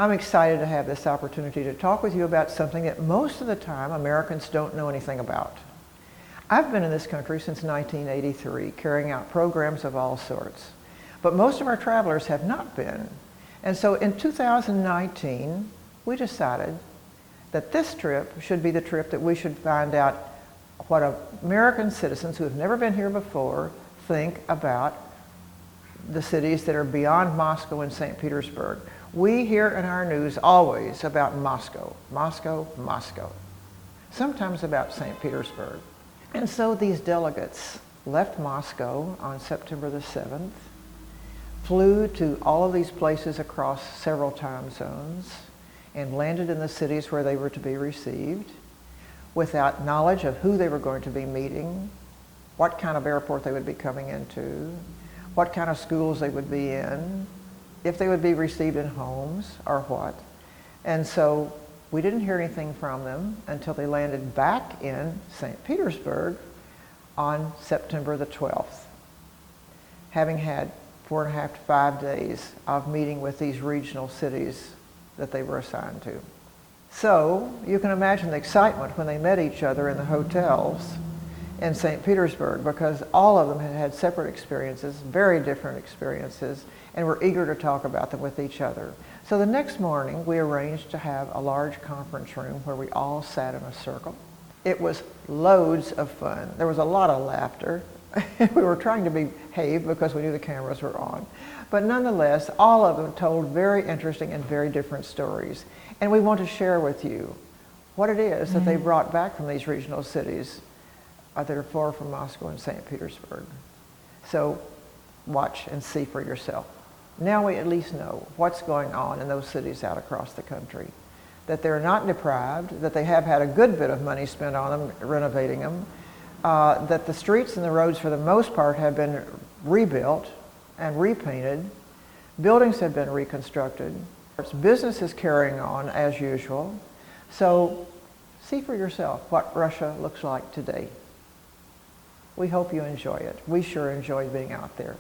I'm excited to have this opportunity to talk with you about something that most of the time Americans don't know anything about. I've been in this country since 1983, carrying out programs of all sorts, but most of our travelers have not been. And so in 2019, we decided that this trip should be the trip that we should find out what American citizens who have never been here before think about the cities that are beyond Moscow and St. Petersburg. We hear in our news always about Moscow, Moscow, Moscow, sometimes about St. Petersburg. And so these delegates left Moscow on September the 7th, flew to all of these places across several time zones, and landed in the cities where they were to be received without knowledge of who they were going to be meeting, what kind of airport they would be coming into, what kind of schools they would be in, if they would be received in homes or what. And so we didn't hear anything from them until they landed back in St. Petersburg on September the 12th, having had 4.5 to 5 days of meeting with these regional cities that they were assigned to. So you can imagine the excitement when they met each other in the hotels in St. Petersburg, because all of them had had separate experiences, very different experiences, and were eager to talk about them with each other. So the next morning we arranged to have a large conference room where we all sat in a circle. It was loads of fun. There was a lot of laughter. We were trying to behave because we knew the cameras were on. But nonetheless, all of them told very interesting and very different stories. And we want to share with you what it is that they brought back from these regional cities that are far from Moscow and St. Petersburg. So watch and see for yourself. Now we at least know what's going on in those cities out across the country, that they're not deprived, that they have had a good bit of money spent on them, renovating them, that the streets and the roads for the most part have been rebuilt and repainted, buildings have been reconstructed, business is carrying on as usual. So see for yourself what Russia looks like today. We hope you enjoy it. We sure enjoyed being out there.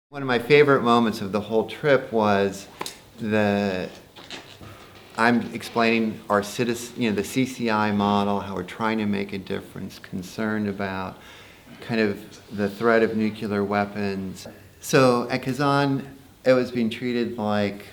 One of my favorite moments of the whole trip was I'm explaining our citizen, the CCI model, how we're trying to make a difference, concerned about kind of the threat of nuclear weapons. So at Kazan, it was being treated like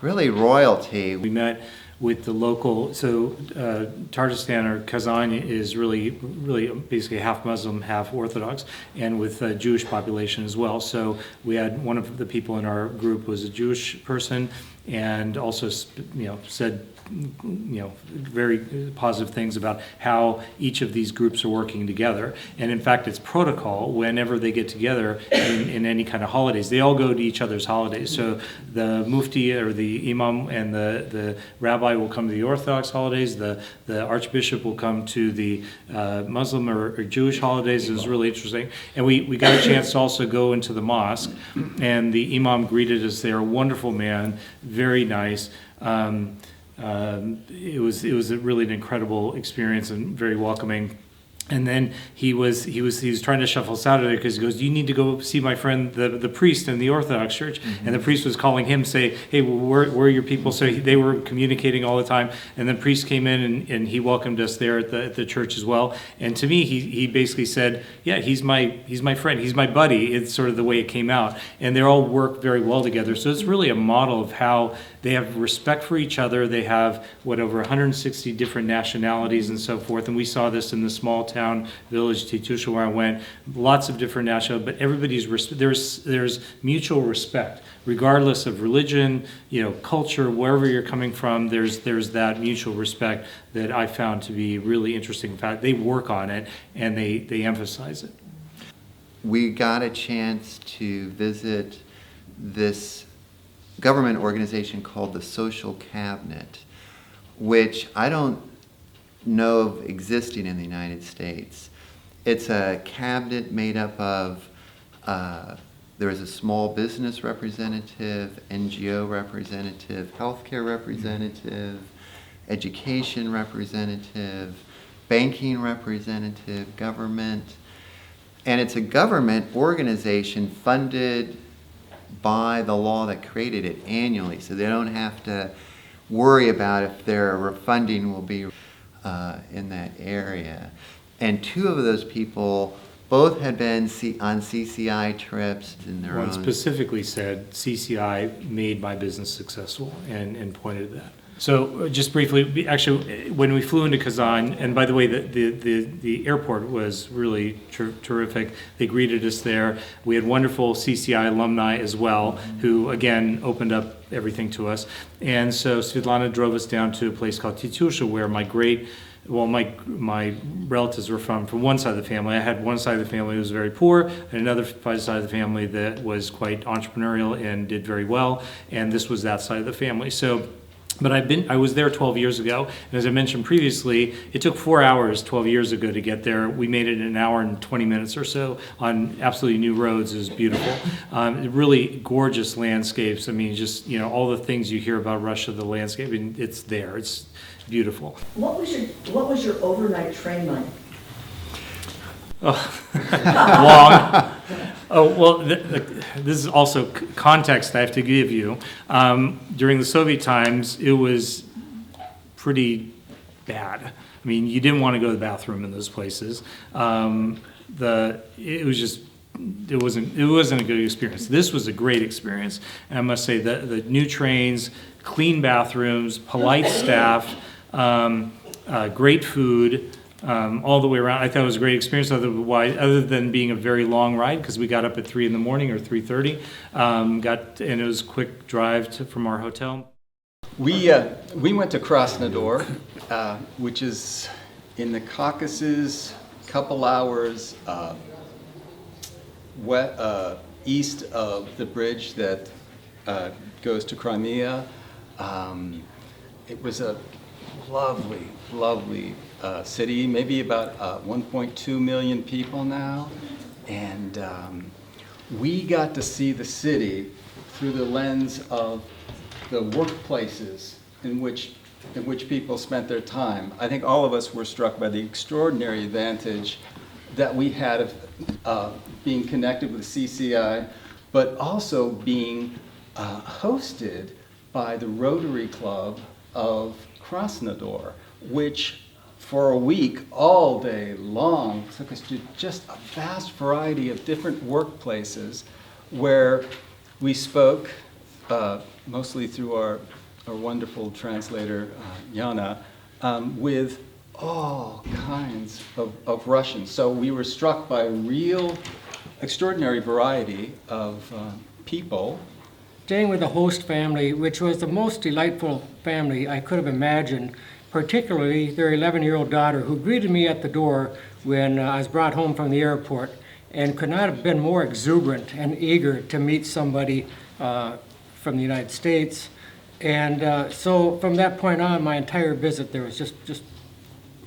really royalty. We met with the local, so Tatarstan or Kazan is really basically half Muslim, half Orthodox, and with a Jewish population as well. So we had one of the people in our group was a Jewish person, and also said very positive things about how each of these groups are working together. And in fact, it's protocol whenever they get together in any kind of holidays. They all go to each other's holidays. So the mufti or the imam and the rabbi will come to the Orthodox holidays. The archbishop will come to the Muslim or Jewish holidays. It was really interesting. And we got a chance to also go into the mosque, and the imam greeted us there. A wonderful man, very nice. It was really an incredible experience and very welcoming. And then he was trying to shuffle us out of there because he goes, "You need to go see my friend, the priest in the Orthodox Church." Mm-hmm. And the priest was calling him, say, "Hey, where are your people?" So they were communicating all the time. And the priest came in and he welcomed us there at the church as well. And to me, he basically said, "Yeah, he's my friend, he's my buddy." It's sort of the way it came out. And they all work very well together. So it's really a model of how they have respect for each other. They have over 160 different nationalities and so forth. And we saw this in the small town village Titusha where I went. Lots of different nationalities, but everybody's there's mutual respect, regardless of religion, culture, wherever you're coming from. There's that mutual respect that I found to be really interesting. In fact, they work on it and they emphasize it. We got a chance to visit this government organization called the Social Cabinet, which I don't know of existing in the United States. It's a cabinet made up of, there is a small business representative, NGO representative, healthcare representative, education representative, banking representative, government. And it's a government organization funded by the law that created it annually, so they don't have to worry about if their refunding will be in that area. And two of those people both had been on CCI trips in their One own. specifically said CCI made my business successful and pointed to that. So just briefly, actually, when we flew into Kazan, and by the way, the airport was really terrific. They greeted us there. We had wonderful CCI alumni as well, who again opened up everything to us. And so Svetlana drove us down to a place called Titusha, where my relatives were from one side of the family. I had one side of the family who was very poor, and another side of the family that was quite entrepreneurial and did very well, and this was that side of the family. So, but I was there 12 years ago, and as I mentioned previously, it took 4 hours 12 years ago to get there. We made it in an hour and 20 minutes or so on absolutely new roads. It was beautiful. Really gorgeous landscapes. I mean, just, all the things you hear about Russia, the landscape, and it's there. It's beautiful. What was your overnight train like? Long. Oh, well, this is also context I have to give you. During the Soviet times, it was pretty bad. I mean, you didn't want to go to the bathroom in those places. It wasn't a good experience. This was a great experience. And I must say that the new trains, clean bathrooms, polite staff, great food, all the way around. I thought it was a great experience, other than being a very long ride, because we got up at 3 in the morning or 3:30. And it was a quick drive from our hotel. We went to Krasnodar, which is in the Caucasus, a couple hours east of the bridge that goes to Crimea. It was a lovely city, maybe about 1.2 million people now, and we got to see the city through the lens of the workplaces in which people spent their time. I think all of us were struck by the extraordinary advantage that we had of being connected with the CCI, but also being hosted by the Rotary Club of Krasnodar, which for a week, all day long, took us to just a vast variety of different workplaces where we spoke, mostly through our wonderful translator, Yana, with all kinds of Russians. So we were struck by a real extraordinary variety of people. Staying with the host family, which was the most delightful family I could have imagined, particularly their 11-year-old daughter, who greeted me at the door when I was brought home from the airport, and could not have been more exuberant and eager to meet somebody from the United States. And so from that point on, my entire visit there was just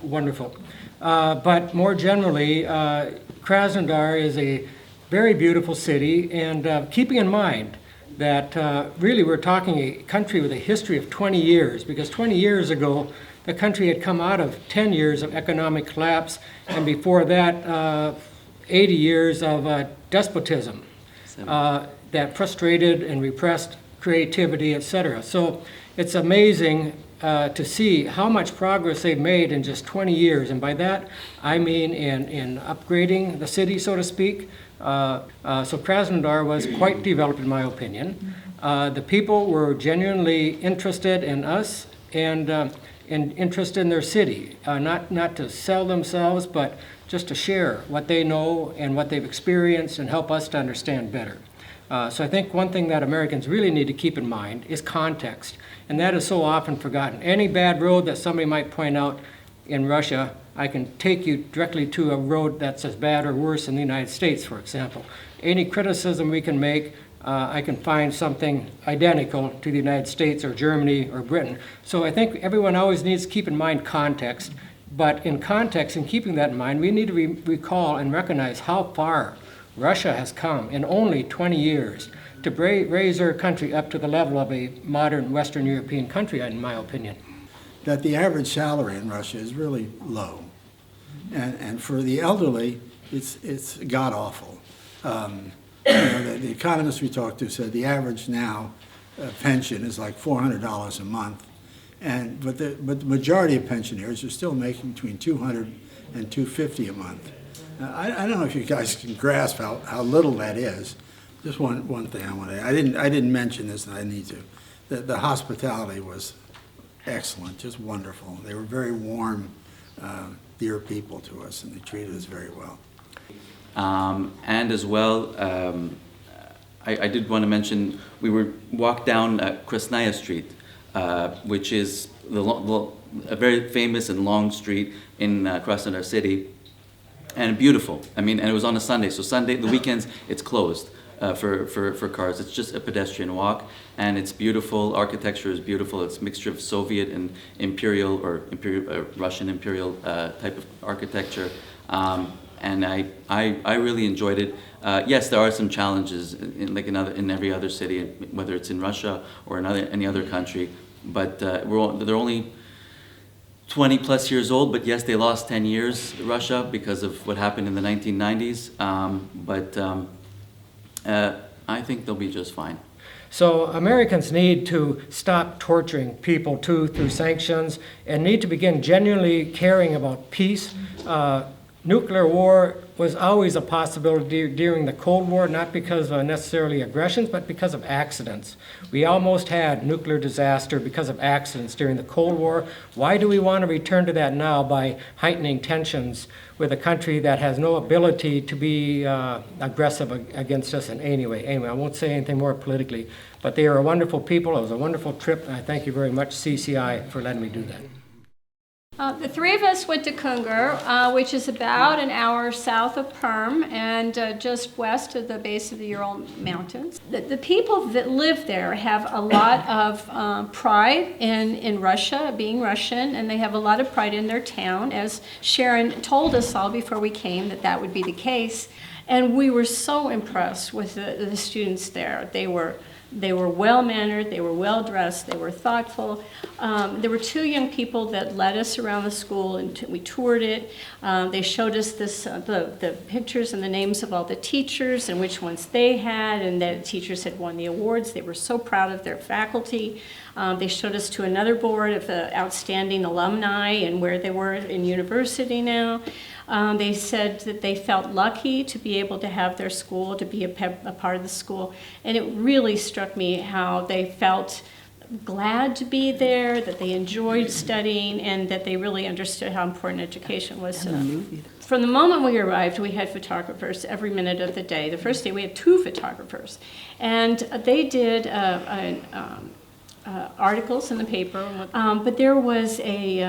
wonderful. But more generally, Krasnodar is a very beautiful city, and keeping in mind that really we're talking a country with a history of 20 years, because 20 years ago, the country had come out of 10 years of economic collapse, and before that, 80 years of despotism that frustrated and repressed creativity, etc. So it's amazing to see how much progress they've made in just 20 years, and by that, I mean in upgrading the city, so to speak. So Krasnodar was quite developed, in my opinion. The people were genuinely interested in us and interested in their city, not to sell themselves, but just to share what they know and what they've experienced and help us to understand better. So I think one thing that Americans really need to keep in mind is context, and that is so often forgotten. Any bad road that somebody might point out in Russia, I can take you directly to a road that's as bad or worse in the United States, for example. Any criticism we can make, I can find something identical to the United States or Germany or Britain. So I think everyone always needs to keep in mind context, but in context and keeping that in mind, we need to recall and recognize how far Russia has come in only 20 years to raise their country up to the level of a modern Western European country, in my opinion. That the average salary in Russia is really low. And for the elderly, it's god-awful. the economists we talked to said the average now pension is like $400 a month, but the majority of pensioners are still making between $200 and $250 a month. I don't know if you guys can grasp how little that is. Just one thing I want to. I didn't mention this, and I need to. The hospitality was excellent, just wonderful. They were very warm, dear people to us, and they treated us very well. And as well, I did want to mention, we walked down Krasnaya Street, which is a very famous and long street in Krasnodar city, and beautiful. I mean, and it was on a Sunday, so the weekends, it's closed for cars. It's just a pedestrian walk, and it's beautiful. Architecture is beautiful. It's a mixture of Soviet and imperial Russian imperial type of architecture. And I really enjoyed it. Yes, there are some challenges in every other city, whether it's in Russia or in any other country. But they're only 20 plus years old. But yes, they lost 10 years, Russia, because of what happened in the 1990s. I think they'll be just fine. So Americans need to stop torturing people through sanctions, and need to begin genuinely caring about peace. Nuclear war was always a possibility during the Cold War, not because of necessarily aggressions, but because of accidents. We almost had nuclear disaster because of accidents during the Cold War. Why do we want to return to that now by heightening tensions with a country that has no ability to be aggressive against us in any way? Anyway, I won't say anything more politically, but they are wonderful people. It was a wonderful trip, and I thank you very much, CCI, for letting me do that. The three of us went to Kungur, which is about an hour south of Perm and just west of the base of the Ural Mountains. The people that live there have a lot of pride in Russia, being Russian, and they have a lot of pride in their town, as Sharon told us all before we came that would be the case. And we were so impressed with the students there. They were well-mannered, they were well-dressed, they were thoughtful. There were two young people that led us around the school, and we toured it. They showed us the pictures and the names of all the teachers and which ones they had, and the teachers had won the awards. They were so proud of their faculty. They showed us to another board of the outstanding alumni and where they were in university now. They said that they felt lucky to be able to have their school, to be a part of the school. And it really struck me how they felt glad to be there, that they enjoyed studying, and that they really understood how important education was to them. From the moment we arrived, we had photographers every minute of the day. The first day we had 2 photographers. And they did articles in the paper, but there was a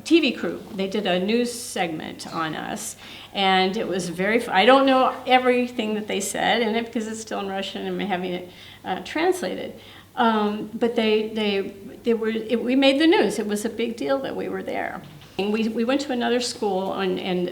TV crew. They did a news segment on us, and it was I don't know everything that they said in it because it's still in Russian and I'm having it translated. But we made the news. It was a big deal that we were there. And we went to another school,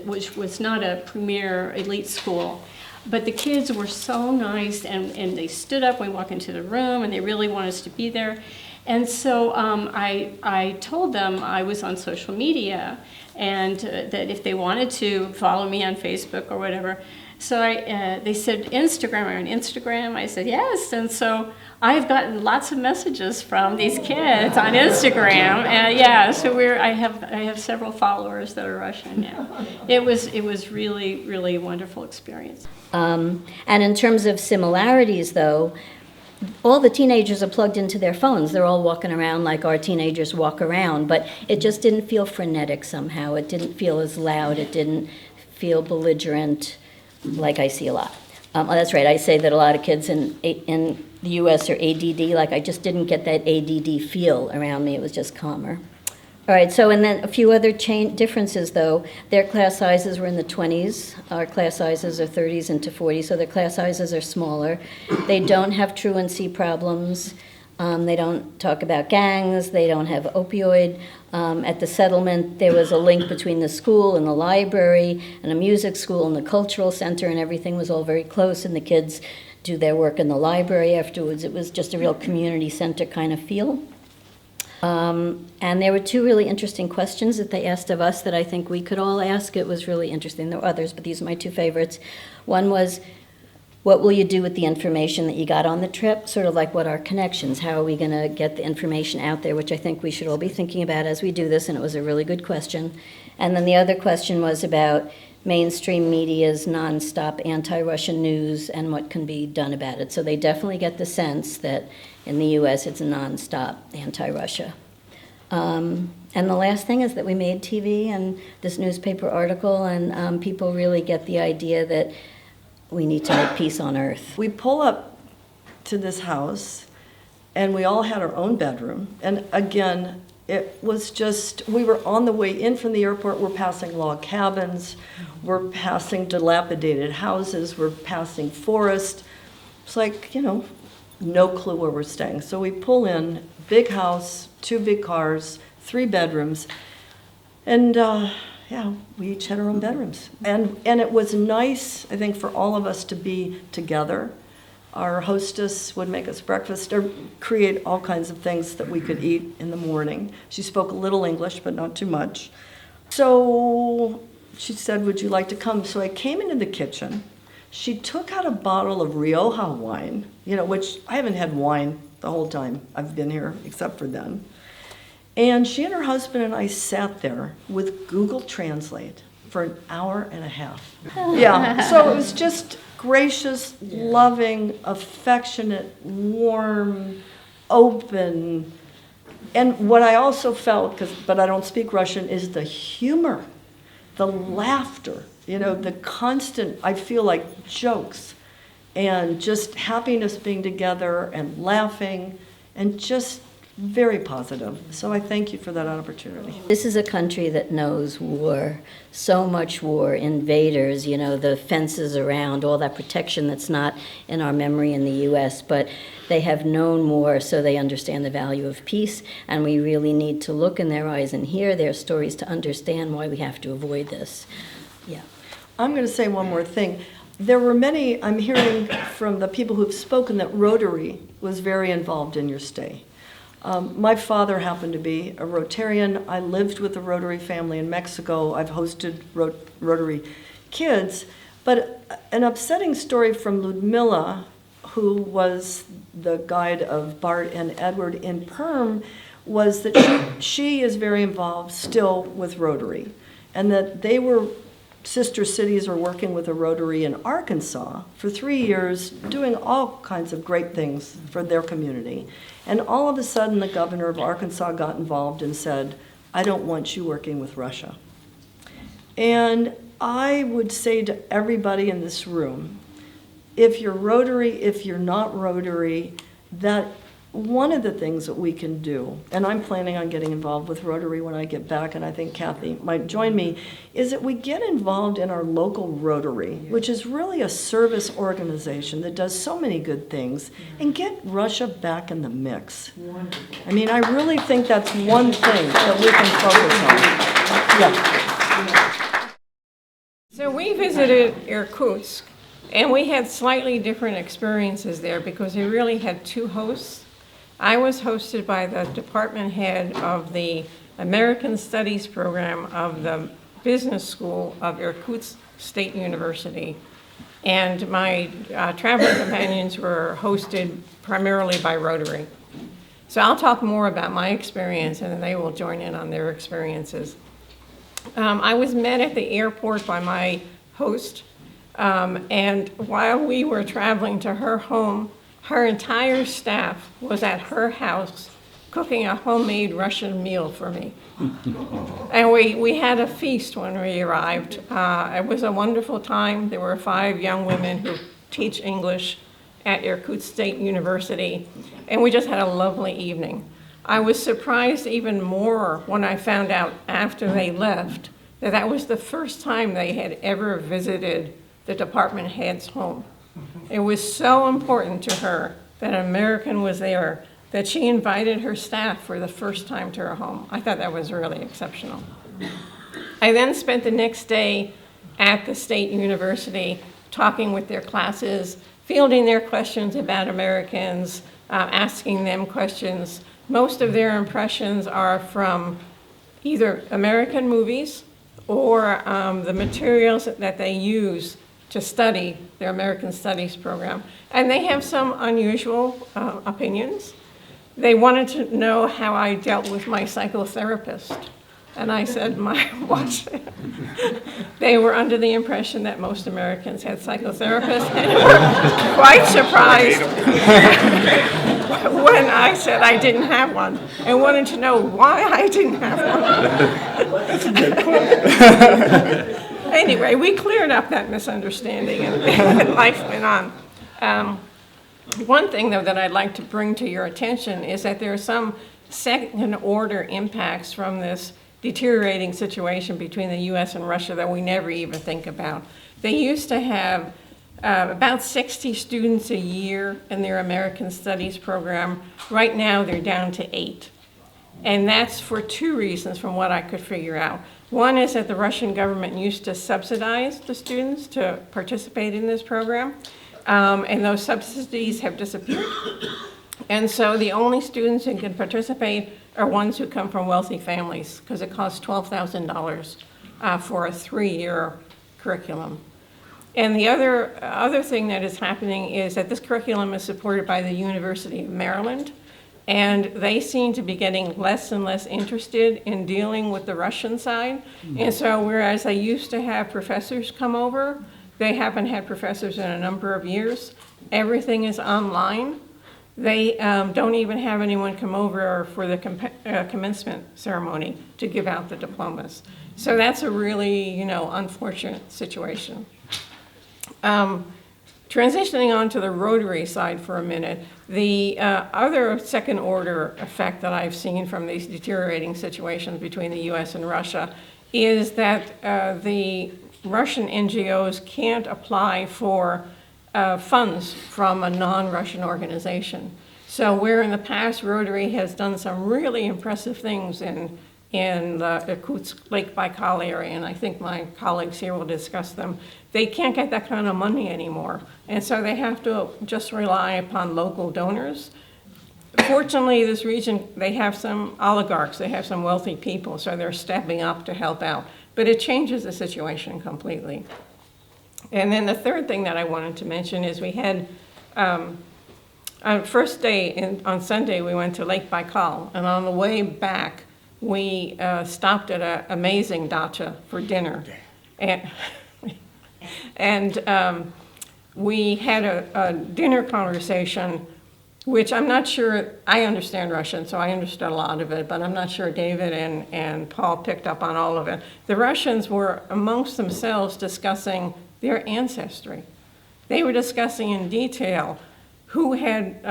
which was not a premier elite school. But the kids were so nice, and they stood up when we walked into the room, and they really wanted us to be there. And so I told them I was on social media, and that if they wanted to follow me on Facebook or whatever. So they said, Instagram, are you on Instagram? I said, yes. And so I've gotten lots of messages from these kids on Instagram. Yeah, so I have several followers that are Russian now. It was really, really a wonderful experience. And in terms of similarities, though, all the teenagers are plugged into their phones. They're all walking around like our teenagers walk around, but it just didn't feel frenetic somehow. It didn't feel as loud. It didn't feel belligerent like I see a lot. Oh, that's right. I say that a lot of kids in the U.S. are ADD. Like, I just didn't get that ADD feel around me. It was just calmer. All right, so and then a few other differences, though. Their class sizes were in the 20s. Our class sizes are 30s into 40s, so their class sizes are smaller. They don't have truancy problems. They don't talk about gangs. They don't have opioid. At the settlement, there was a link between the school and the library and a music school and the cultural center, and everything was all very close, and the kids do their work in the library afterwards. It was just a real community center kind of feel. And there were 2 really interesting questions that they asked of us that I think we could all ask. It was really interesting. There were others, but these are my 2 favorites. One was, what will you do with the information that you got on the trip? Sort of like what are connections? How are we going to get the information out there, which I think we should all be thinking about as we do this, and it was a really good question. And then the other question was about mainstream media's nonstop anti-Russian news and what can be done about it. So they definitely get the sense that in the U.S. it's nonstop anti-Russia. And the last thing is that we made TV and this newspaper article, and people really get the idea that we need to make peace on earth. We pull up to this house, and we all had our own bedroom. And again, it was just, we were on the way in from the airport, we're passing log cabins, we're passing dilapidated houses, we're passing forest. It's like, no clue where we're staying. So we pull in, big house, 2 big cars, 3 bedrooms, and we each had our own bedrooms. And it was nice, I think, for all of us to be together. Our hostess would make us breakfast or create all kinds of things that we could eat in the morning. She spoke a little English, but not too much. So she said, would you like to come? So I came into the kitchen. She took out a bottle of Rioja wine, which I haven't had wine the whole time I've been here, except for then. And she and her husband and I sat there with Google Translate for an hour and a half. Yeah, so it was just gracious, loving, affectionate, warm, open. And what I also felt, but I don't speak Russian, is the humor, the laughter, the constant, I feel like, jokes, and just happiness being together and laughing, and just very positive. So I thank you for that opportunity. This is a country that knows war, so much war, invaders, the fences around, all that protection that's not in our memory in the U.S., but they have known war, so they understand the value of peace, and we really need to look in their eyes and hear their stories to understand why we have to avoid this. Yeah. I'm going to say one more thing. There were many, I'm hearing from the people who've spoken, that Rotary was very involved in your stay. My father happened to be a Rotarian. I lived with a Rotary family in Mexico. I've hosted Rotary kids. But an upsetting story from Ludmilla, who was the guide of Bart and Edward in Perm, was that she is very involved still with Rotary, and that they were sister cities are working with a Rotary in Arkansas for 3 years, doing all kinds of great things for their community. And all of a sudden, the governor of Arkansas got involved and said, I don't want you working with Russia. And I would say to everybody in this room, if you're Rotary, if you're not Rotary, that one of the things that we can do, and I'm planning on getting involved with Rotary when I get back, and I think Kathy might join me, is that we get involved in our local Rotary, which is really a service organization that does so many good things, and get Russia back in the mix. I mean, I really think that's one thing that we can focus on. Yeah. So we visited Irkutsk, and we had slightly different experiences there because we really had 2 hosts. I was hosted by the department head of the American Studies program of the business school of Irkutsk State University. And my traveling companions were hosted primarily by Rotary. So I'll talk more about my experience, and then they will join in on their experiences. I was met at the airport by my host, and while we were traveling to her home, her entire staff was at her house cooking a homemade Russian meal for me. And we had a feast when we arrived. It was a wonderful time. There were 5 young women who teach English at Irkutsk State University, and we just had a lovely evening. I was surprised even more when I found out after they left that that was the first time they had ever visited the department head's home. It was so important to her that an American was there that she invited her staff for the first time to her home. I thought that was really exceptional. I then spent the next day at the State University talking with their classes, fielding their questions about Americans, asking them questions. Most of their impressions are from either American movies or the materials that they use to study their American Studies program. And they have some unusual opinions. They wanted to know how I dealt with my psychotherapist. And I said, what? They were under the impression that most Americans had psychotherapists and were quite surprised when I said I didn't have one and wanted to know why I didn't have one. Anyway, we cleared up that misunderstanding and life went on. One thing, though, that I'd like to bring to your attention is that there are some second-order impacts from this deteriorating situation between the U.S. and Russia that we never even think about. They used to have about 60 students a year in their American Studies program. Right now, they're down to 8. And that's for 2 reasons from what I could figure out. One is that the Russian government used to subsidize the students to participate in this program, and those subsidies have disappeared. And so the only students who can participate are ones who come from wealthy families, because it costs $12,000 for a 3-year curriculum. And the other thing that is happening is that this curriculum is supported by the University of Maryland, and they seem to be getting less and less interested in dealing with the Russian side. And so whereas they used to have professors come over, they haven't had professors in a number of years. Everything is online. They don't even have anyone come over for the commencement ceremony to give out the diplomas. So that's a really, unfortunate situation. Transitioning on to the Rotary side for a minute, the other second order effect that I've seen from these deteriorating situations between the US and Russia is that the Russian NGOs can't apply for funds from a non-Russian organization. So where in the past Rotary has done some really impressive things in the Irkutsk Lake Baikal area, and I think my colleagues here will discuss them, they can't get that kind of money anymore. And so they have to just rely upon local donors. Fortunately, this region, they have some oligarchs, they have some wealthy people, so they're stepping up to help out. But it changes the situation completely. And then the third thing that I wanted to mention is we had, on first day, on Sunday, we went to Lake Baikal, and on the way back, we stopped at an amazing dacha for dinner. And we had a dinner conversation, which I'm not sure, I understand Russian, so I understood a lot of it, but I'm not sure David and Paul picked up on all of it. The Russians were amongst themselves discussing their ancestry. They were discussing in detail who had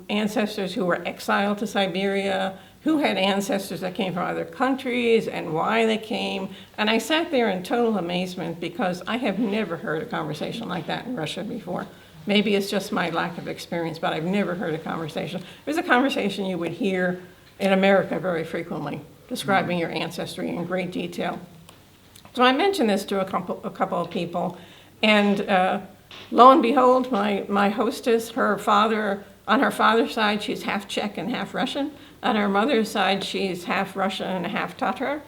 ancestors who were exiled to Siberia, who had ancestors that came from other countries and why they came. And I sat there in total amazement because I have never heard a conversation like that in Russia before. Maybe it's just my lack of experience, but I've never heard a conversation. It was a conversation you would hear in America very frequently, describing your ancestry in great detail. So I mentioned this to a couple of people, and lo and behold, my hostess, on her father's side, she's half Czech and half Russian. On her mother's side, she's half Russian and half Tatar.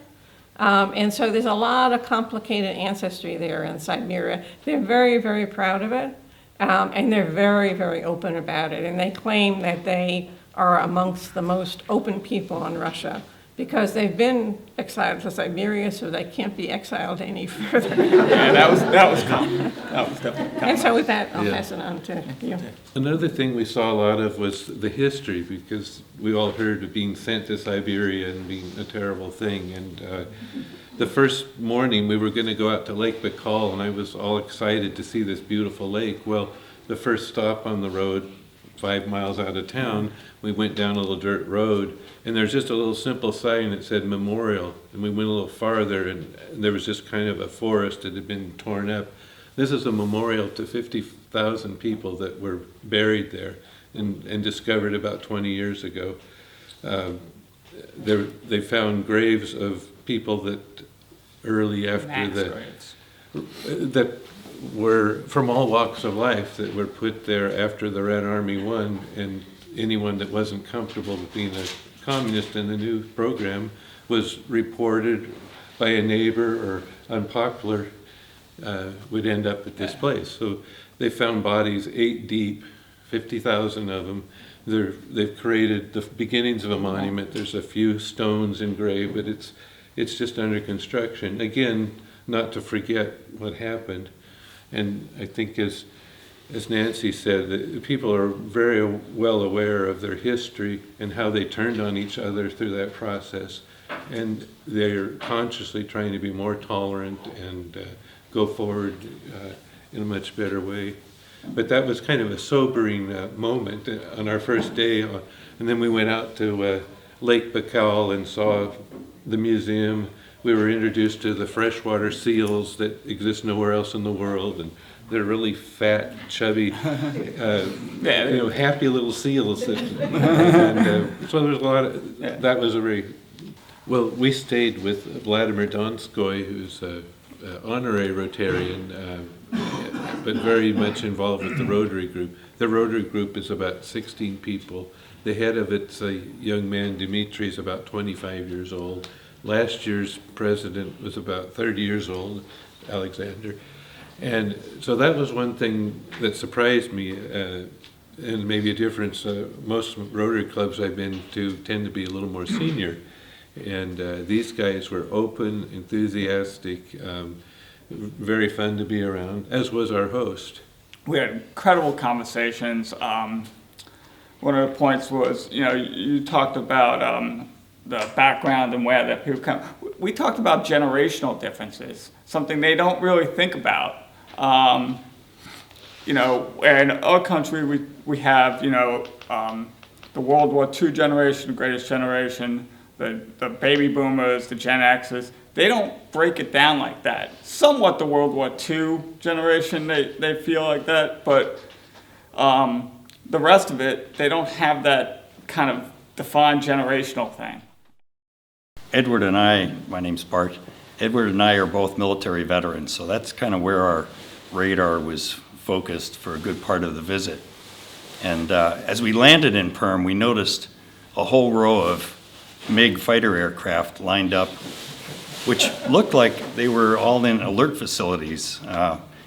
And so there's a lot of complicated ancestry there in Siberia. They're very, very proud of it, and they're very, very open about it. And they claim that they are amongst the most open people in Russia because they've been exiled to Siberia, so they can't be exiled any further. Yeah, that was common. That was definitely common. And so with that, I'll pass it on to you. Another thing we saw a lot of was the history, because we all heard of being sent to Siberia and being a terrible thing. And the first morning we were going to go out to Lake Baikal, and I was all excited to see this beautiful lake. Well, the first stop on the road, 5 miles out of town, we went down a little dirt road, and there's just a little simple sign that said memorial. And we went a little farther, and there was just kind of a forest that had been torn up. This is a memorial to 50,000 people that were buried there and discovered about 20 years ago. They found graves of people that early after that were from all walks of life that were put there after the Red Army won, and anyone that wasn't comfortable with being a communist in the new program was reported by a neighbor or unpopular would end up at this place. So they found bodies 8 deep, 50,000 of them. They've created the beginnings of a monument. There's a few stones engraved, but it's just under construction. Again, not to forget what happened. And I think as Nancy said, that people are very well aware of their history and how they turned on each other through that process. And they're consciously trying to be more tolerant and go forward in a much better way. But that was kind of a sobering moment on our first day. And then we went out to Lake Baikal and saw the museum. We were introduced to the freshwater seals that exist nowhere else in the world. And they're really fat, chubby, happy little seals. So there's a lot of, that was a very, well, we stayed with Vladimir Donskoy, who's an honorary Rotarian, but very much involved with the Rotary Group. The Rotary Group is about 16 people. The head of it's a young man, Dimitri, is about 25 years old. Last year's president was about 30 years old, Alexander. And so that was one thing that surprised me, and maybe a difference. Most Rotary clubs I've been to tend to be a little more senior. And these guys were open, enthusiastic, very fun to be around, as was our host. We had incredible conversations. One of the points was, you talked about the background and where that people come. We talked about generational differences, something they don't really think about. In our country, we have, the World War II generation, the greatest generation, the baby boomers, the Gen Xers. They don't break it down like that. Somewhat the World War II generation, they feel like that, but the rest of it, they don't have that kind of defined generational thing. Edward and I, my name's Bart, Edward and I are both military veterans, so that's kind of where our radar was focused for a good part of the visit. And as we landed in Perm, we noticed a whole row of MiG fighter aircraft lined up, which looked like they were all in alert facilities.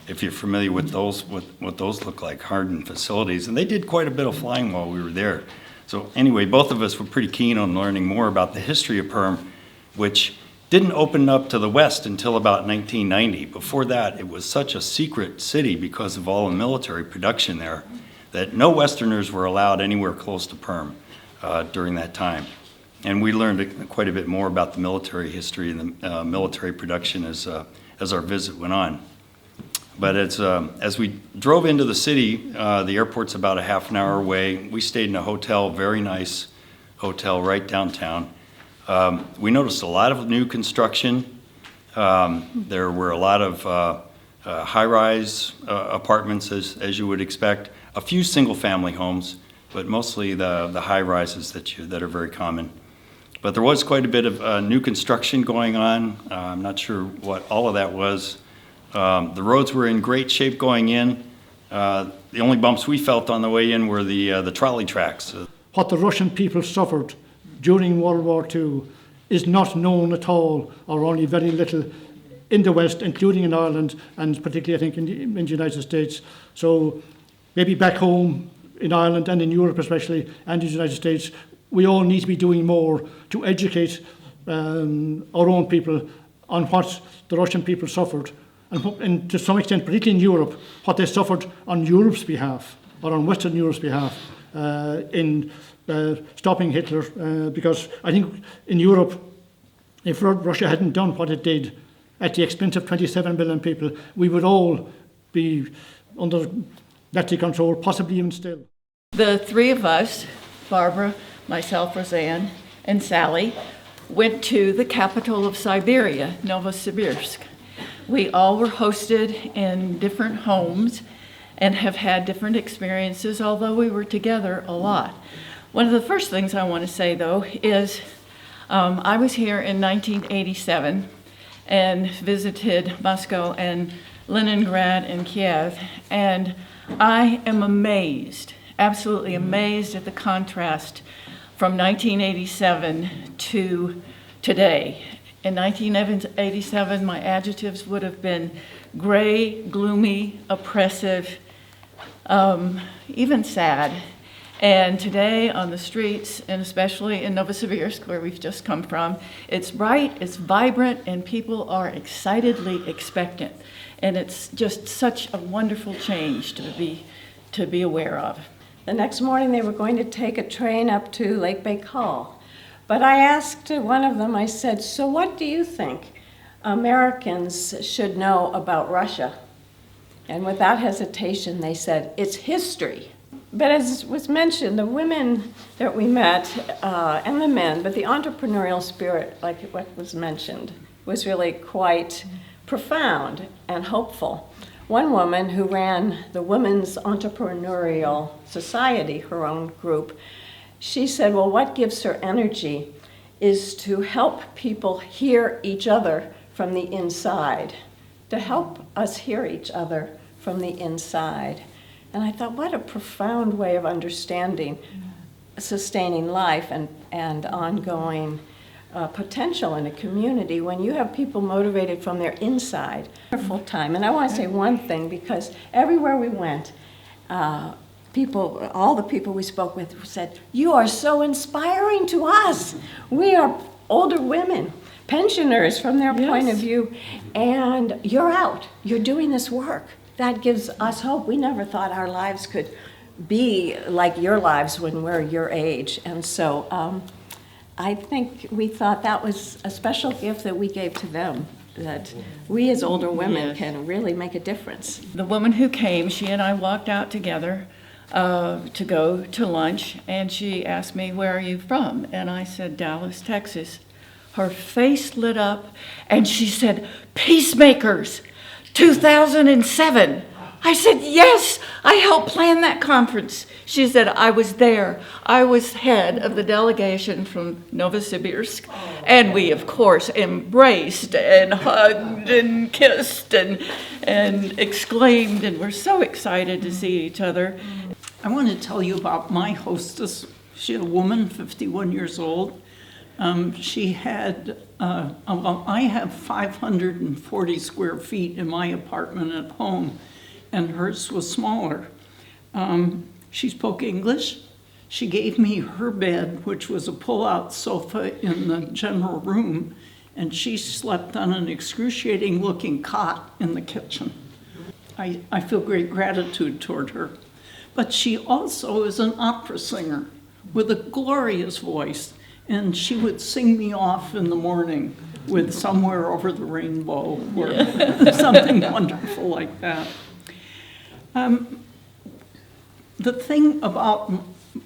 If you're familiar with those, what those look like, hardened facilities. And they did quite a bit of flying while we were there. So anyway, both of us were pretty keen on learning more about the history of Perm, which didn't open up to the west until about 1990. Before that, it was such a secret city because of all the military production there that no Westerners were allowed anywhere close to Perm during that time. And we learned quite a bit more about the military history and the military production as our visit went on. But as we drove into the city, the airport's about a half an hour away. We stayed in a hotel, very nice hotel right downtown. We noticed a lot of new construction. There were a lot of high-rise apartments, as you would expect. A few single-family homes, but mostly the high-rises that are very common. But there was quite a bit of new construction going on. I'm not sure what all of that was. The roads were in great shape going in. The only bumps we felt on the way in were the trolley tracks. What the Russian people suffered during World War II is not known at all, or only very little, in the West, including in Ireland, and particularly, I think, in the United States. So maybe back home in Ireland and in Europe especially, and in the United States, we all need to be doing more to educate our own people on what the Russian people suffered, and to some extent, particularly in Europe, what they suffered on Europe's behalf, or on Western Europe's behalf, in stopping Hitler, because I think in Europe, if Russia hadn't done what it did at the expense of 27 million people, we would all be under Nazi control, possibly even still. The three of us, Barbara, myself, Roseanne, and Sally, went to the capital of Siberia, Novosibirsk. We all were hosted in different homes and have had different experiences, although we were together a lot. One of the first things I want to say, though, is I was here in 1987 and visited Moscow and Leningrad and Kiev, and I am amazed, absolutely amazed at the contrast from 1987 to today. In 1987, my adjectives would have been gray, gloomy, oppressive, even sad. And today on the streets, and especially in Novosibirsk, where we've just come from, it's bright, it's vibrant, and people are excitedly expectant. And it's just such a wonderful change to be aware of. The next morning, they were going to take a train up to Lake Baikal. But I asked one of them, I said, so what do you think Americans should know about Russia? And without hesitation, they said, it's history. But as was mentioned, the women that we met, and the men, but the entrepreneurial spirit, like what was mentioned, was really quite profound and hopeful. One woman who ran the Women's Entrepreneurial Society, her own group, she said, well, what gives her energy is to help people hear each other from the inside, to help us hear each other from the inside. And I thought, what a profound way of understanding sustaining life and ongoing potential in a community when you have people motivated from their inside. Wonderful time. And I want to say one thing, because everywhere we went, all the people we spoke with said, you are so inspiring to us. We are older women, pensioners from their point of view, and you're out. You're doing this work. That gives us hope. We never thought our lives could be like your lives when we're your age. And so I think we thought that was a special gift that we gave to them, that we as older women can really make a difference. The woman who came, she and I walked out together to go to lunch, and she asked me, where are you from? And I said, Dallas, Texas. Her face lit up, and she said, Peacemakers, 2007. I said, yes, I helped plan that conference. She said, I was there. I was head of the delegation from Novosibirsk, and we, of course, embraced and hugged and kissed and exclaimed, and we're so excited to see each other. I want to tell you about my hostess. She's a woman, 51 years old. She had, I have 540 square feet in my apartment at home, and hers was smaller. She spoke English. She gave me her bed, which was a pull-out sofa in the general room, and she slept on an excruciating-looking cot in the kitchen. I feel great gratitude toward her. But she also is an opera singer with a glorious voice, and she would sing me off in the morning with Somewhere Over the Rainbow or something wonderful like that. The thing about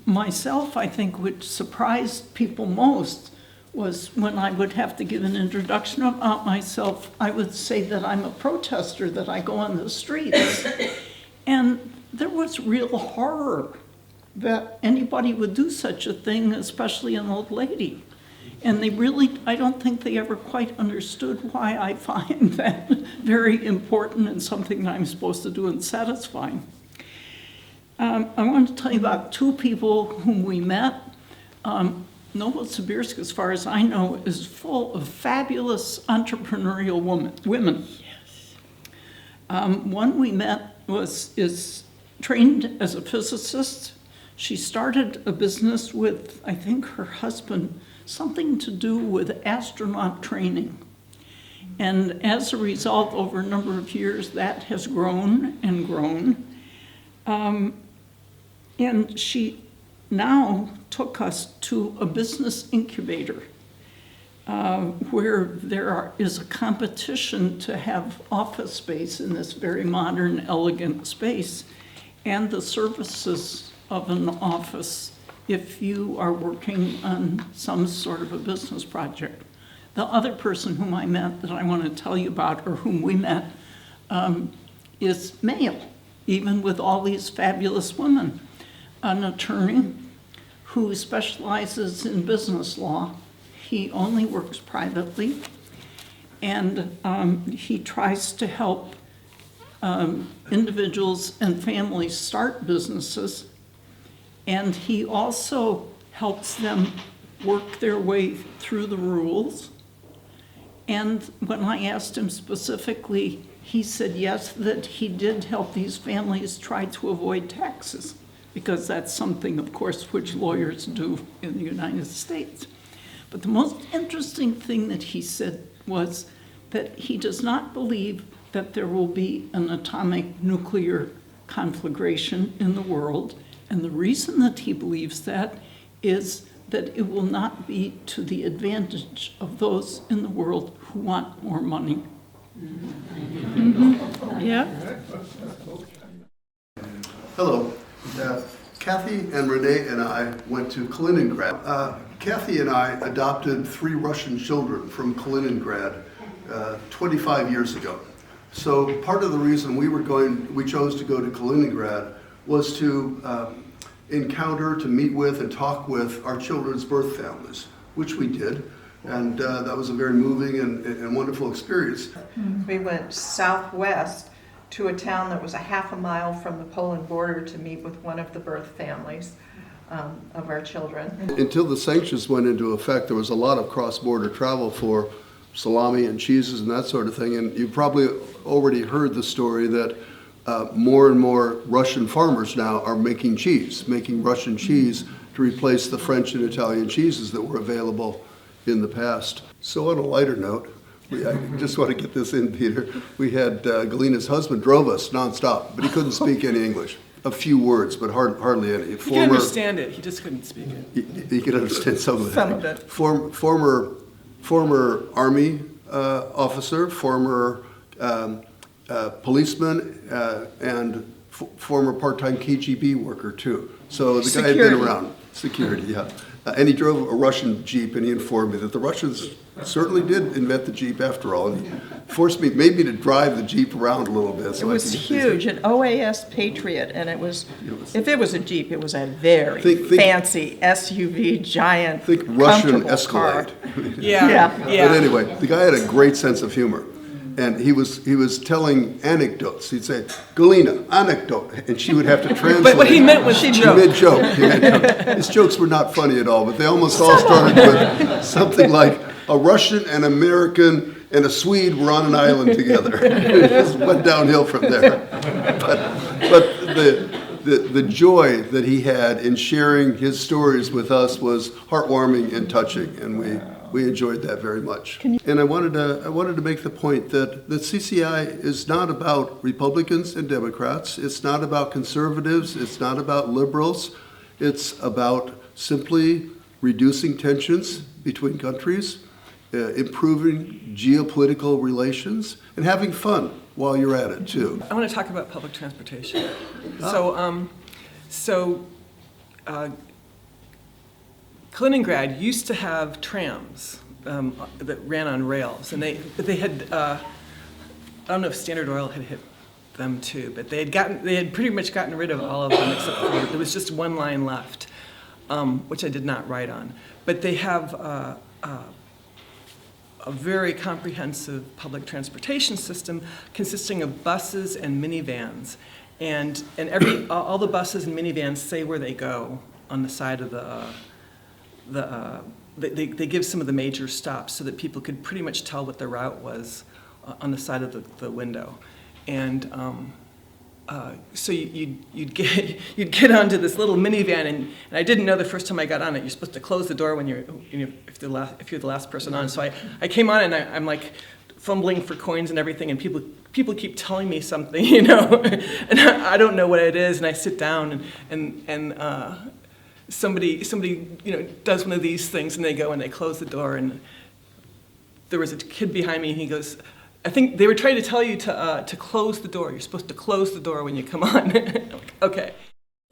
myself, I think, which surprised people most was when I would have to give an introduction about myself, I would say that I'm a protester, that I go on the streets. And there was real horror that anybody would do such a thing, especially an old lady. And they really, I don't think they ever quite understood why I find that very important and something that I'm supposed to do and satisfying. I want to tell you about two people whom we met. Novosibirsk, as far as I know, is full of fabulous entrepreneurial women. Yes. One we met is trained as a physicist. She started a business with, I think, her husband, something to do with astronaut training. And as a result, over a number of years, that has grown and grown. And she now took us to a business incubator where there is a competition to have office space in this very modern, elegant space, and the services of an office if you are working on some sort of a business project. The other person whom I met that I want to tell you about, or whom we met, is male, even with all these fabulous women. An attorney who specializes in business law. He only works privately, and he tries to help individuals and families start businesses, and he also helps them work their way through the rules, And when I asked him specifically, he said yes, that he did help these families try to avoid taxes, because that's something, of course, which lawyers do in the United States. But the most interesting thing that he said was that he does not believe that there will be an atomic nuclear conflagration in the world. And the reason that he believes that is that it will not be to the advantage of those in the world who want more money. Mm-hmm. Yeah. Hello. Kathy and Renee and I went to Kaliningrad. Kathy and I adopted 3 Russian children from Kaliningrad 25 years ago. So part of the reason we chose to go to Kaliningrad was to encounter, to meet with and talk with our children's birth families, which we did. And that was a very moving and wonderful experience. We went southwest to a town that was a half a mile from the Poland border to meet with one of the birth families of our children. Until the sanctions went into effect, there was a lot of cross-border travel for salami and cheeses and that sort of thing. And you probably already heard the story that more and more Russian farmers now are making Russian cheese to replace the French and Italian cheeses that were available in the past. So on a lighter note, I just want to get this in, Peter. We had Galina's husband drove us nonstop, but he couldn't speak any English. A few words, but hardly any. He could understand it, he just couldn't speak it. He could understand some of it. Some of it. Former Army officer, former policeman, and former part-time KGB worker too. So the guy had been around. Security, yeah. And he drove a Russian Jeep, and he informed me that the Russians certainly did invent the Jeep after all. And he made me to drive the Jeep around a little bit. So it was huge, an OAS Patriot, and if it was a Jeep, it was a very fancy SUV, giant, think Russian Escalade. Yeah. But anyway, the guy had a great sense of humor. And he was telling anecdotes. He'd say, Galina, anecdote. And she would have to translate. But what he meant was joke. He made joke. His jokes were not funny at all, but they almost all started with something like a Russian, an American, and a Swede were on an island together. It just went downhill from there. But the joy that he had in sharing his stories with us was heartwarming and touching, and we enjoyed that very much. And I wanted to make the point that CCI is not about Republicans and Democrats. It's not about conservatives. It's not about liberals. It's about simply reducing tensions between countries, improving geopolitical relations, and having fun while you're at it too. I want to talk about public transportation. Kaliningrad used to have trams that ran on rails, and they had I don't know if Standard Oil had hit them too, but they had pretty much gotten rid of all of them except for there was just one line left, which I did not write on. But they have a very comprehensive public transportation system consisting of buses and minivans, and all the buses and minivans say where they go on the side of they give some of the major stops so that people could pretty much tell what the route was on the side of the window, and so you'd get onto this little minivan, and I didn't know the first time I got on it you're supposed to close the door when if you're the last person on. So I came on and I'm like fumbling for coins and everything, and people keep telling me something, and I don't know what it is, and I sit down and somebody does one of these things, and they go and they close the door, and there was a kid behind me, and he goes, I think they were trying to tell you to close the door. You're supposed to close the door when you come on. Like, okay.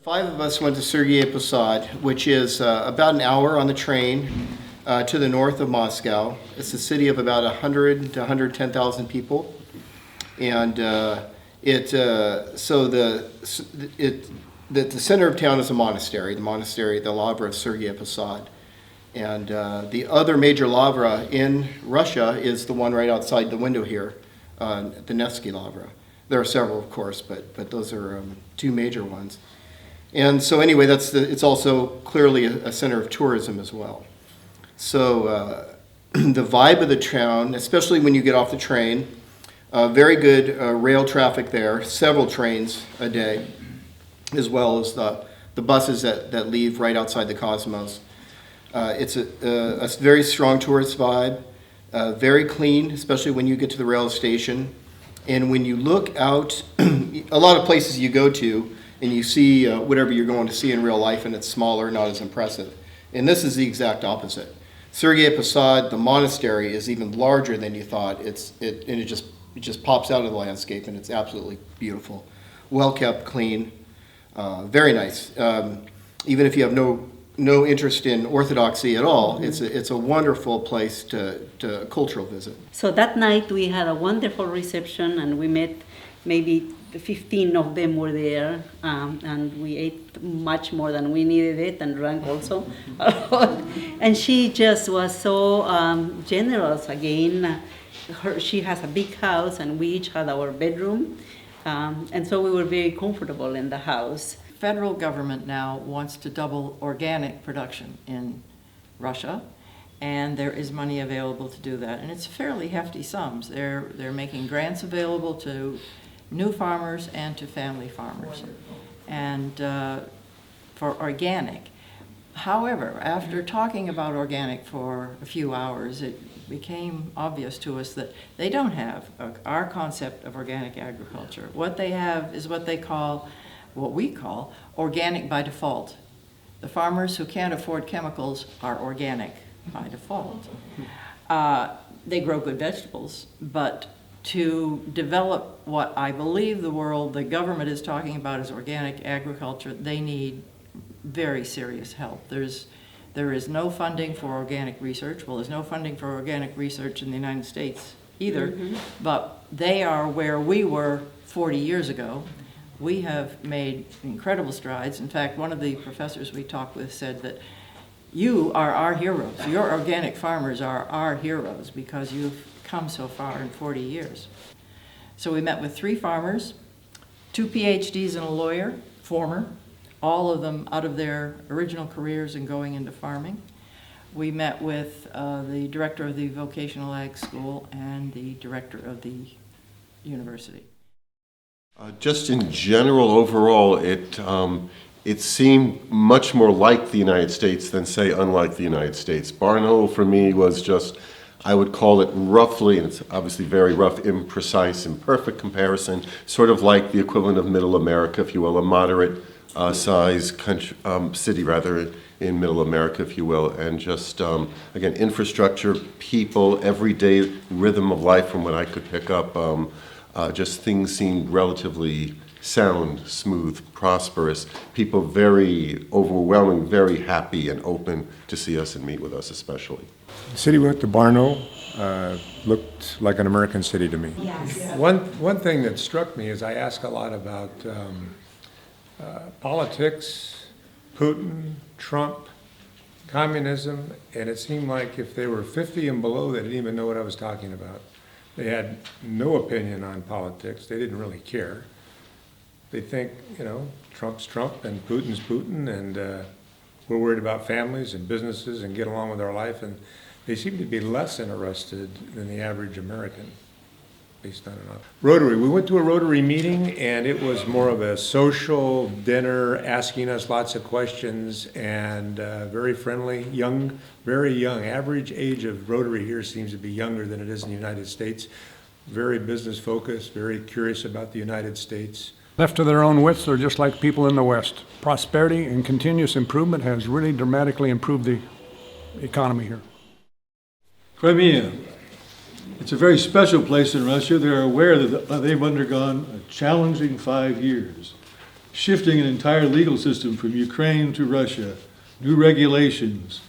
5 of us went to Sergei Posad, which is about an hour on the train to the north of Moscow. It's a city of about 100 to 110,000 people, and the center of town is a monastery. The Lavra of Sergei Posad. And the other major lavra in Russia is the one right outside the window here, the Nevsky Lavra. There are several, of course, but those are 2 major ones. And so anyway, it's also clearly a center of tourism as well. So the vibe of the town, especially when you get off the train. Very good rail traffic there, several trains a day, as well as the buses that leave right outside the Cosmos. It's a very strong tourist vibe, very clean, especially when you get to the rail station. And when you look out, a lot of places you go to and you see whatever you're going to see in real life, and it's smaller, not as impressive. And this is the exact opposite. Sergei Posad, the monastery, is even larger than you thought. It just pops out of the landscape, and it's absolutely beautiful. Well kept, clean, very nice. Even if you have no interest in Orthodoxy at all, it's a wonderful place to cultural visit. So that night we had a wonderful reception, and we met maybe 15 of them were there, and we ate much more than we needed it, and drank also a lot. And she just was so generous again. She has a big house, and we each had our bedroom, and so we were very comfortable in the house. Federal government now wants to double organic production in Russia, and there is money available to do that, and it's fairly hefty sums. They're making grants available to new farmers and to family farmers, and for organic. However, after talking about organic for a few hours, it became obvious to us that they don't have our concept of organic agriculture. What they have is what we call organic by default. The farmers who can't afford chemicals are organic by default. They grow good vegetables, but to develop what I believe the government is talking about as organic agriculture, they need very serious help. There is no funding for organic research. Well, there's no funding for organic research in the United States either, but they are where we were 40 years ago. We have made incredible strides. In fact, one of the professors we talked with said that you are our heroes. Your organic farmers are our heroes because you've come so far in 40 years. So we met with 3 farmers, 2 PhDs and a lawyer, former, all of them out of their original careers and going into farming. We met with the director of the vocational ag school and the director of the university. Just in general, overall, it seemed much more like the United States than, say, unlike the United States. Barnaul, for me, was just, I would call it roughly, and it's obviously very rough, imprecise, imperfect comparison, sort of like the equivalent of Middle America, if you will, a moderate size country, city, rather, in Middle America, if you will, and just, again, infrastructure, people, everyday rhythm of life from what I could pick up. Just things seemed relatively sound, smooth, prosperous. People very overwhelming, very happy and open to see us and meet with us especially. The city we went to, Barnaul, looked like an American city to me. Yes. One thing that struck me is I ask a lot about politics, Putin, Trump, communism, and it seemed like if they were 50 and below, they didn't even know what I was talking about. They had no opinion on politics. They didn't really care. They think, Trump's Trump and Putin's Putin, and we're worried about families and businesses and get along with our life, and they seem to be less interested than the average American, based on it. Rotary, we went to a Rotary meeting, and it was more of a social dinner, asking us lots of questions, and very friendly, young, very young. Average age of Rotary here seems to be younger than it is in the United States. Very business focused, very curious about the United States. Left to their own wits, they're just like people in the West. Prosperity and continuous improvement has really dramatically improved the economy here. Crimea. It's a very special place in Russia. They're aware that they've undergone a challenging 5 years, shifting an entire legal system from Ukraine to Russia, new regulations,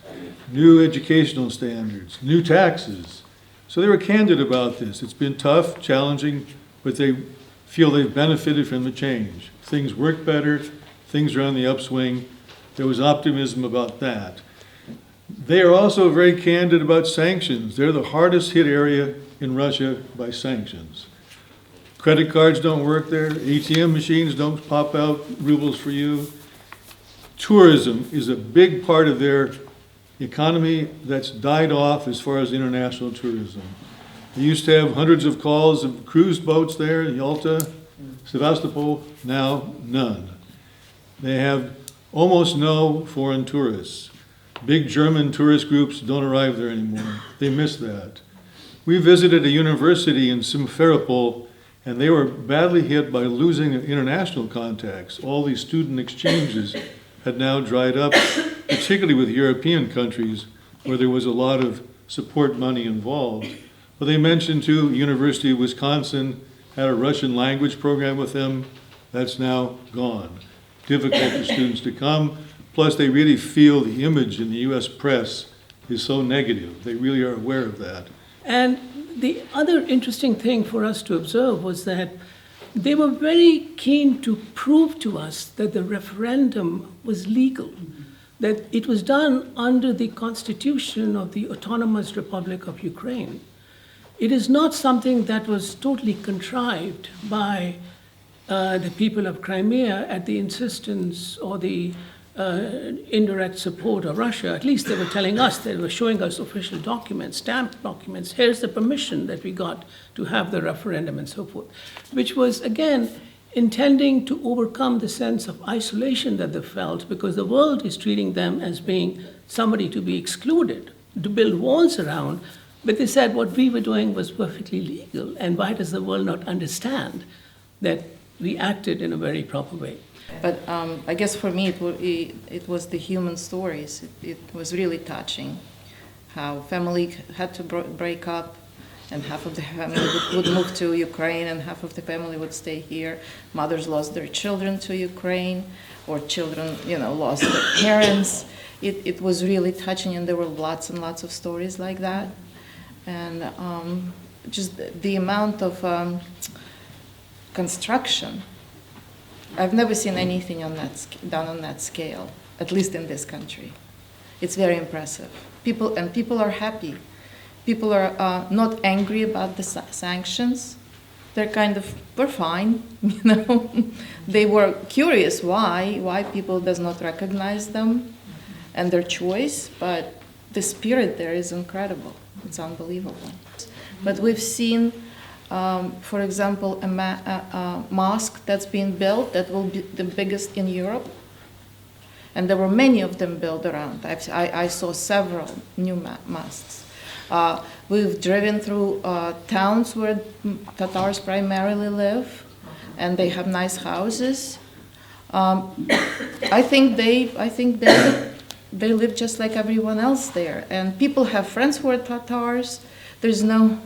new educational standards, new taxes. So they were candid about this. It's been tough, challenging, but they feel they've benefited from the change. Things work better, things are on the upswing. There was optimism about that. They are also very candid about sanctions. They're the hardest hit area in Russia by sanctions. Credit cards don't work there. ATM machines don't pop out rubles for you. Tourism is a big part of their economy that's died off as far as international tourism. They used to have hundreds of calls of cruise boats there, Yalta, Sevastopol, now none. They have almost no foreign tourists. Big German tourist groups don't arrive there anymore. They miss that. We visited a university in Simferopol, and they were badly hit by losing international contacts. All these student exchanges had now dried up, particularly with European countries, where there was a lot of support money involved. But they mentioned too, University of Wisconsin had a Russian language program with them. That's now gone. Difficult for students to come. Plus, they really feel the image in the U.S. press is so negative. They really are aware of that. And the other interesting thing for us to observe was that they were very keen to prove to us that the referendum was legal, that it was done under the Constitution of the Autonomous Republic of Ukraine. It is not something that was totally contrived by the people of Crimea at the insistence or the indirect support of Russia. At least they were telling us, they were showing us official documents, stamped documents. Here's the permission that we got to have the referendum and so forth, which was, again, intending to overcome the sense of isolation that they felt because the world is treating them as being somebody to be excluded, to build walls around. But they said what we were doing was perfectly legal, and why does the world not understand that we acted in a very proper way? But I guess for me, it was the human stories. It was really touching how family had to break up, and half of the family would move to Ukraine, and half of the family would stay here. Mothers lost their children to Ukraine, or children, lost their parents. It was really touching, and there were lots and lots of stories like that. And just the amount of construction. I've never seen anything done on that scale, at least in this country. It's very impressive. People are happy. People are not angry about the sanctions. We're fine, They were curious why people does not recognize them and their choice, but the spirit there is incredible. It's unbelievable. But we've seen, for example, a mosque that's being built that will be the biggest in Europe. And there were many of them built around. I saw several new mosques. We've driven through towns where Tatars primarily live, and they have nice houses. I think they live just like everyone else there. And people have friends who are Tatars. There's no,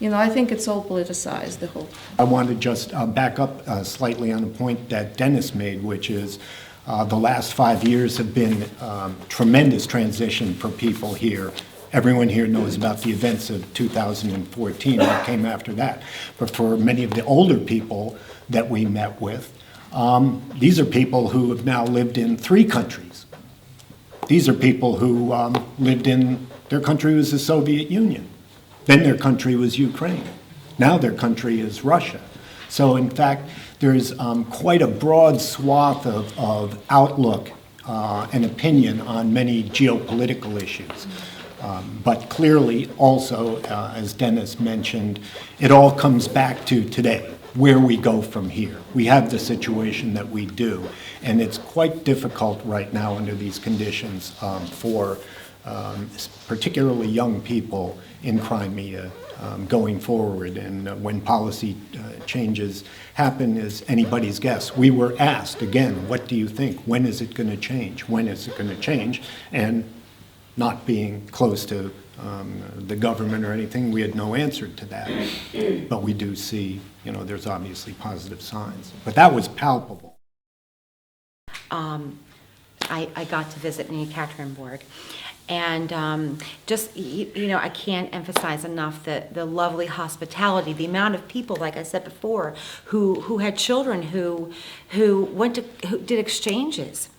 I think it's all politicized, the whole. I want to just back up slightly on the point that Dennis made, which is the last 5 years have been tremendous transition for people here. Everyone here knows about the events of 2014, what came after that. But for many of the older people that we met with, these are people who have now lived in 3 countries. These are people who lived in, their country was the Soviet Union. Then their country was Ukraine. Now their country is Russia. So in fact, there's quite a broad swath of outlook and opinion on many geopolitical issues. But clearly also, as Dennis mentioned, it all comes back to today, where we go from here. We have the situation that we do, and it's quite difficult right now under these conditions for particularly young people in Crimea going forward. And when policy changes happen is anybody's guess. We were asked, again, what do you think? When is it going to change? When is it going to change? And not being close to the government or anything, we had no answer to that. But we do see, there's obviously positive signs. But that was palpable. I got to visit Yekaterinburg. And I can't emphasize enough the lovely hospitality, the amount of people, like I said before, who had children who did exchanges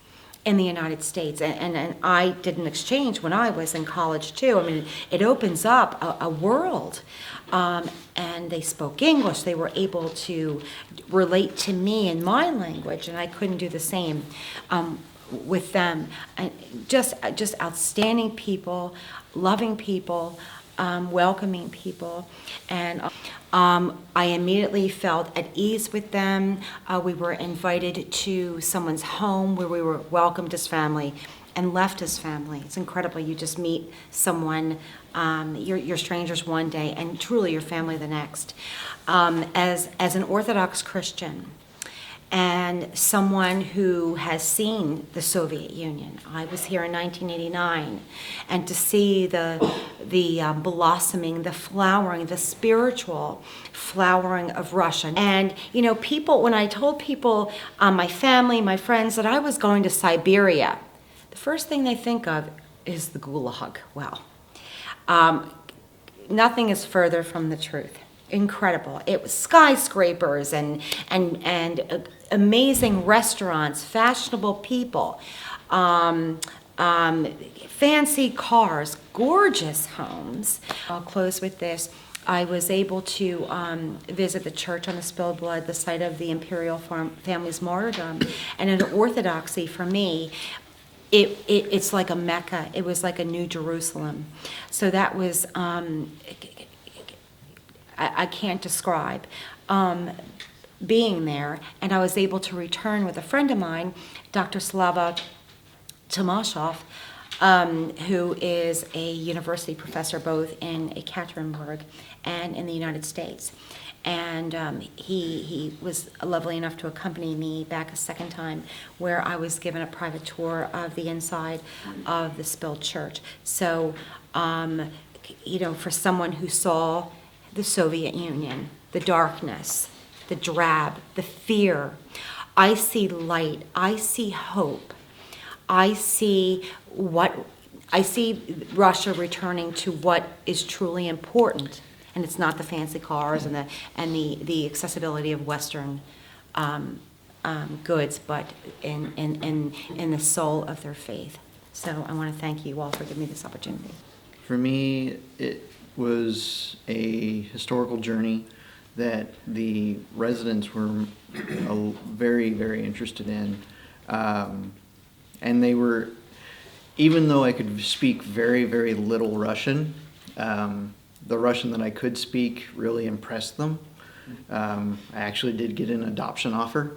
in the United States, and I did an exchange when I was in college too. I mean, it opens up a world, and they spoke English. They were able to relate to me in my language, and I couldn't do the same. with them. And just outstanding people, loving people, welcoming people. And I immediately felt at ease with them. We were invited to someone's home where we were welcomed as family and left as family. It's incredible. You just meet someone, you're strangers one day and truly your family the next. As an Orthodox Christian and someone who has seen the Soviet Union, I was here in 1989, and to see the blossoming, the flowering, the spiritual flowering of Russia. And, you know, people, when I told people, my family, my friends, that I was going to Siberia, the first thing they think of is the Gulag. Well, nothing is further from the truth. Incredible. It was skyscrapers and amazing restaurants, fashionable people, fancy cars, gorgeous homes. I'll close with this. I was able to visit the church on the spilled blood, the site of the imperial family's martyrdom. And in Orthodoxy, for me, it's like a Mecca. It was like a New Jerusalem. So that was, I can't describe being there. And I was able to return with a friend of mine, Dr. Slava Tomashov, who is a university professor both in Ekaterinburg and in the United States. And he was lovely enough to accompany me back a second time, where I was given a private tour of the inside of the spilled church. So, you know, for someone who saw the Soviet Union, the darkness, the drab, the fear, I see light, I see hope, I see Russia returning to what is truly important. And it's not the fancy cars and the accessibility of Western goods, but in the soul of their faith. So I want to thank you all for giving me this opportunity. For me, it was a historical journey that the residents were very, very interested in. And they were, even though I could speak very, very little Russian, the Russian that I could speak really impressed them. I actually did get an adoption offer.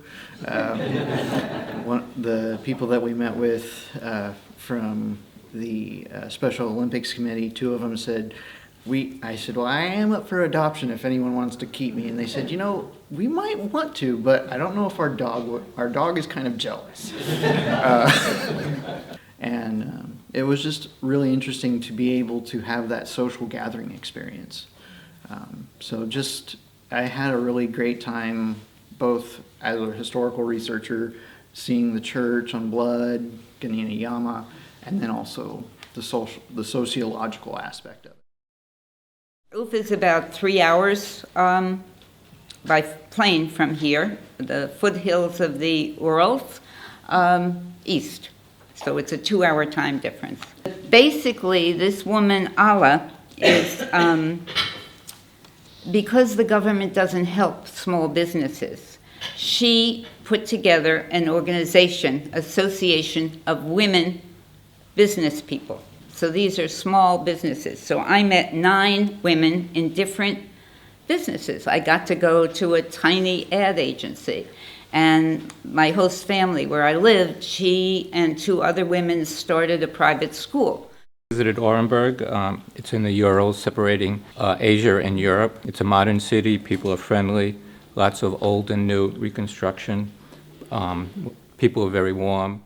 The people that we met with from the Special Olympics Committee, two of them said, I said, well, I am up for adoption if anyone wants to keep me. And they said, you know, we might want to, but I don't know if our dog is kind of jealous. And it was just really interesting to be able to have that social gathering experience. I had a really great time, both as a historical researcher, seeing the church on Blood, Ganina Yama, and then also the sociological aspect of it. Uf is about 3 hours by plane from here, the foothills of the Urals, east. So it's a 2-hour time difference. Basically, this woman, Alla, is, because the government doesn't help small businesses, she put together an organization, association of women business people. So these are small businesses. So I met 9 women in different businesses. I got to go to a tiny ad agency. And my host family, where I lived, she and 2 other women started a private school. Visited Orenburg. It's in the Urals, separating Asia and Europe. It's a modern city. People are friendly. Lots of old and new reconstruction. People are very warm.